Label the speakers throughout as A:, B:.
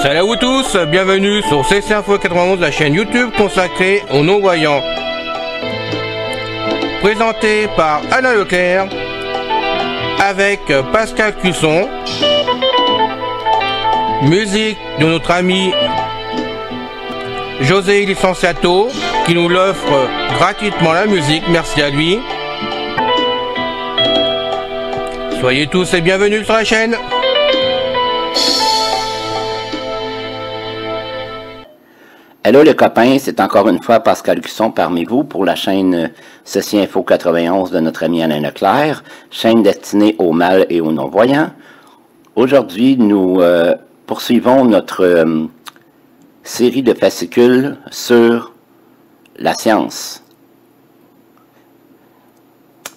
A: Salut à vous tous, bienvenue sur CC Info 91, la chaîne YouTube consacrée aux non-voyants. Présenté par Alain Leclerc, avec Pascal Cusson. Musique de notre ami José Licenciato, qui nous l'offre gratuitement la musique, merci à lui. Soyez tous et bienvenus sur la chaîne.
B: Hello les copains, c'est encore une fois Pascal Cusson parmi vous pour la chaîne Ceci Info 91 de notre ami Alain Leclerc, chaîne destinée aux mâles et aux non-voyants. Aujourd'hui, nous poursuivons notre série de fascicules sur la science.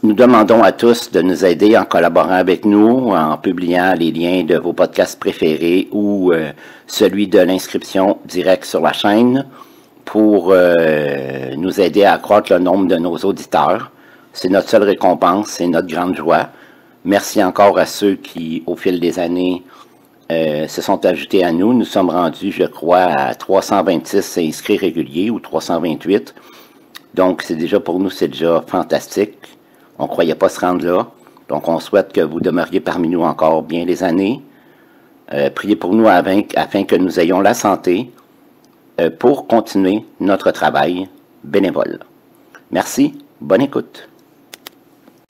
B: Nous demandons à tous de nous aider en collaborant avec nous, en publiant les liens de vos podcasts préférés ou celui de l'inscription directe sur la chaîne pour nous aider à accroître le nombre de nos auditeurs. C'est notre seule récompense, c'est notre grande joie. Merci encore à ceux qui, au fil des années, se sont ajoutés à nous. Nous sommes rendus, je crois, à 326 inscrits réguliers ou 328. Donc, c'est déjà pour nous, c'est déjà fantastique. On ne croyait pas se rendre là. Donc, on souhaite que vous demeuriez parmi nous encore bien des années. Priez pour nous afin que nous ayons la santé pour continuer notre travail bénévole. Merci, bonne écoute.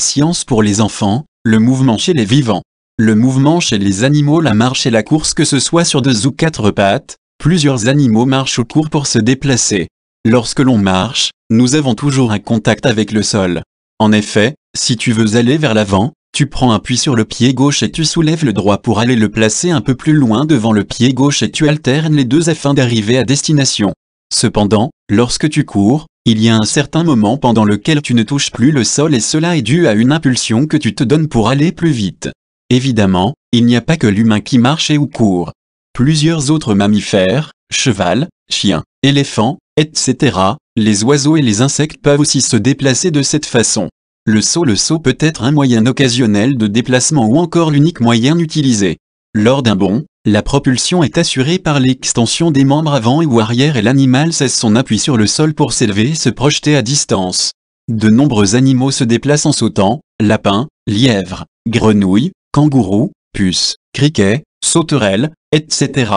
C: Science pour les enfants, le mouvement chez les vivants. Le mouvement chez les animaux, la marche et la course, que ce soit sur deux ou quatre pattes, plusieurs animaux marchent ou courent pour se déplacer. Lorsque l'on marche, nous avons toujours un contact avec le sol. En effet, si tu veux aller vers l'avant, tu prends appui sur le pied gauche et tu soulèves le droit pour aller le placer un peu plus loin devant le pied gauche et tu alternes les deux afin d'arriver à destination. Cependant, lorsque tu cours, il y a un certain moment pendant lequel tu ne touches plus le sol et cela est dû à une impulsion que tu te donnes pour aller plus vite. Évidemment, il n'y a pas que l'humain qui marche et ou court. Plusieurs autres mammifères, cheval, chien, éléphant, etc., les oiseaux et les insectes peuvent aussi se déplacer de cette façon. Le saut peut être un moyen occasionnel de déplacement ou encore l'unique moyen utilisé. Lors d'un bond, la propulsion est assurée par l'extension des membres avant ou arrière et l'animal cesse son appui sur le sol pour s'élever et se projeter à distance. De nombreux animaux se déplacent en sautant, lapins, lièvres, grenouilles, kangourous, puces, criquets, sauterelles, etc.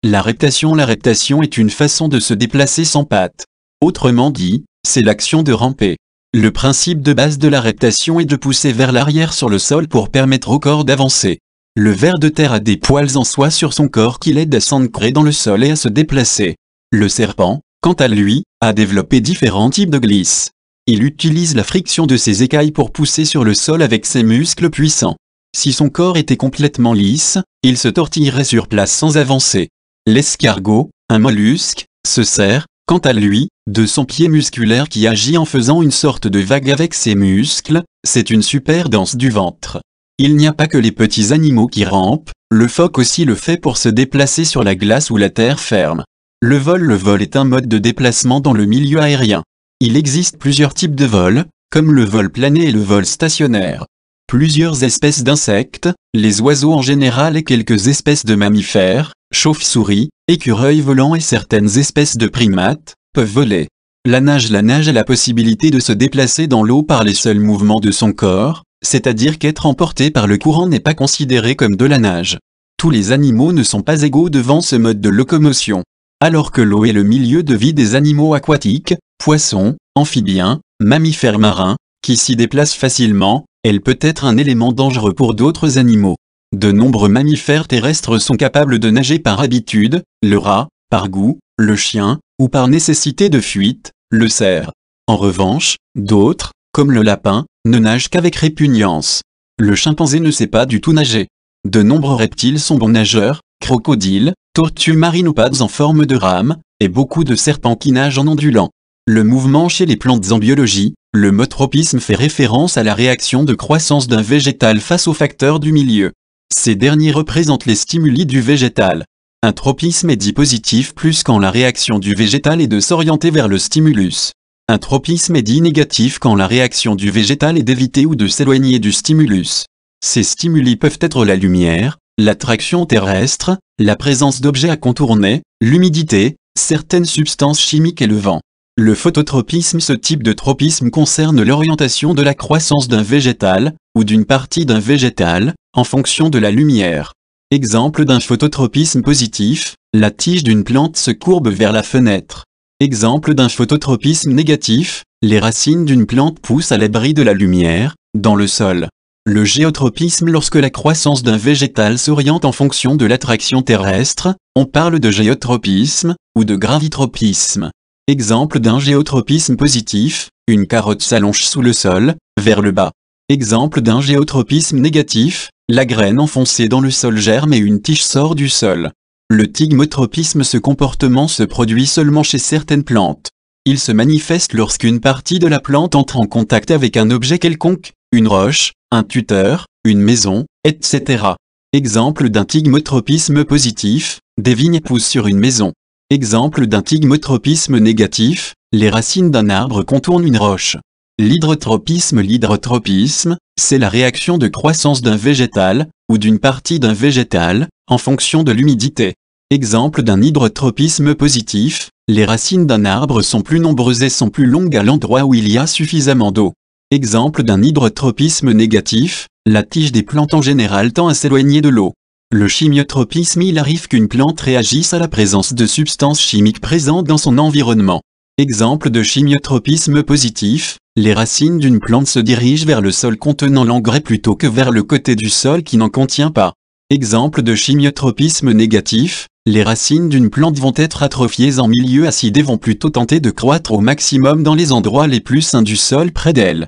C: La reptation est une façon de se déplacer sans pattes. Autrement dit, c'est l'action de ramper. Le principe de base de la reptation est de pousser vers l'arrière sur le sol pour permettre au corps d'avancer. Le ver de terre a des poils en soie sur son corps qui l'aident à s'ancrer dans le sol et à se déplacer. Le serpent, quant à lui, a développé différents types de glisses. Il utilise la friction de ses écailles pour pousser sur le sol avec ses muscles puissants. Si son corps était complètement lisse, il se tortillerait sur place sans avancer. L'escargot, un mollusque, se sert, quant à lui, de son pied musculaire qui agit en faisant une sorte de vague avec ses muscles, c'est une super danse du ventre. Il n'y a pas que les petits animaux qui rampent, le phoque aussi le fait pour se déplacer sur la glace ou la terre ferme. Le vol est un mode de déplacement dans le milieu aérien. Il existe plusieurs types de vol, comme le vol plané et le vol stationnaire. Plusieurs espèces d'insectes, les oiseaux en général et quelques espèces de mammifères, chauves-souris, écureuils volants et certaines espèces de primates, peuvent voler. La nage a la possibilité de se déplacer dans l'eau par les seuls mouvements de son corps, c'est-à-dire qu'être emporté par le courant n'est pas considéré comme de la nage. Tous les animaux ne sont pas égaux devant ce mode de locomotion. Alors que l'eau est le milieu de vie des animaux aquatiques, poissons, amphibiens, mammifères marins, qui s'y déplacent facilement, elle peut être un élément dangereux pour d'autres animaux. De nombreux mammifères terrestres sont capables de nager par habitude, le rat, par goût, le chien, ou par nécessité de fuite, le cerf. En revanche, d'autres, comme le lapin, ne nagent qu'avec répugnance. Le chimpanzé ne sait pas du tout nager. De nombreux reptiles sont bons nageurs, crocodiles, tortues marinopades en forme de rame, et beaucoup de serpents qui nagent en ondulant. Le mouvement chez les plantes en biologie, le mot tropisme fait référence à la réaction de croissance d'un végétal face aux facteurs du milieu. Ces derniers représentent les stimuli du végétal. Un tropisme est dit positif plus quand la réaction du végétal est de s'orienter vers le stimulus. Un tropisme est dit négatif quand la réaction du végétal est d'éviter ou de s'éloigner du stimulus. Ces stimuli peuvent être la lumière, l'attraction terrestre, la présence d'objets à contourner, l'humidité, certaines substances chimiques et le vent. Le phototropisme. Ce type de tropisme concerne l'orientation de la croissance d'un végétal, ou d'une partie d'un végétal, en fonction de la lumière. Exemple d'un phototropisme positif, la tige d'une plante se courbe vers la fenêtre. Exemple d'un phototropisme négatif, les racines d'une plante poussent à l'abri de la lumière, dans le sol. Le géotropisme. Lorsque la croissance d'un végétal s'oriente en fonction de l'attraction terrestre, on parle de géotropisme, ou de gravitropisme. Exemple d'un géotropisme positif, une carotte s'allonge sous le sol, vers le bas. Exemple d'un géotropisme négatif, la graine enfoncée dans le sol germe et une tige sort du sol. Le thigmotropisme. Ce comportement se produit seulement chez certaines plantes. Il se manifeste lorsqu'une partie de la plante entre en contact avec un objet quelconque, une roche, un tuteur, une maison, etc. Exemple d'un thigmotropisme positif, des vignes poussent sur une maison. Exemple d'un thigmotropisme négatif, les racines d'un arbre contournent une roche. L'hydrotropisme. L'hydrotropisme, c'est la réaction de croissance d'un végétal, ou d'une partie d'un végétal, en fonction de l'humidité. Exemple d'un hydrotropisme positif, les racines d'un arbre sont plus nombreuses et sont plus longues à l'endroit où il y a suffisamment d'eau. Exemple d'un hydrotropisme négatif, la tige des plantes en général tend à s'éloigner de l'eau. Le chimiotropisme. Il arrive qu'une plante réagisse à la présence de substances chimiques présentes dans son environnement. Exemple de chimiotropisme positif, les racines d'une plante se dirigent vers le sol contenant l'engrais plutôt que vers le côté du sol qui n'en contient pas. Exemple de chimiotropisme négatif, les racines d'une plante vont être atrophiées en milieu acide et vont plutôt tenter de croître au maximum dans les endroits les plus sains du sol près d'elle.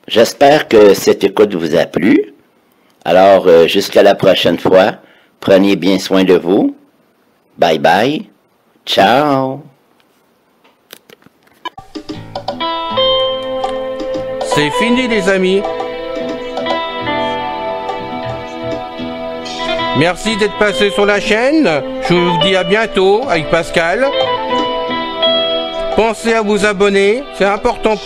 B: J'espère que cette écoute vous a plu. Alors, jusqu'à la prochaine fois, prenez bien soin de vous. Bye bye. Ciao.
A: C'est fini les amis. Merci d'être passé sur la chaîne. Je vous dis à bientôt avec Pascal. Pensez à vous abonner, c'est important pour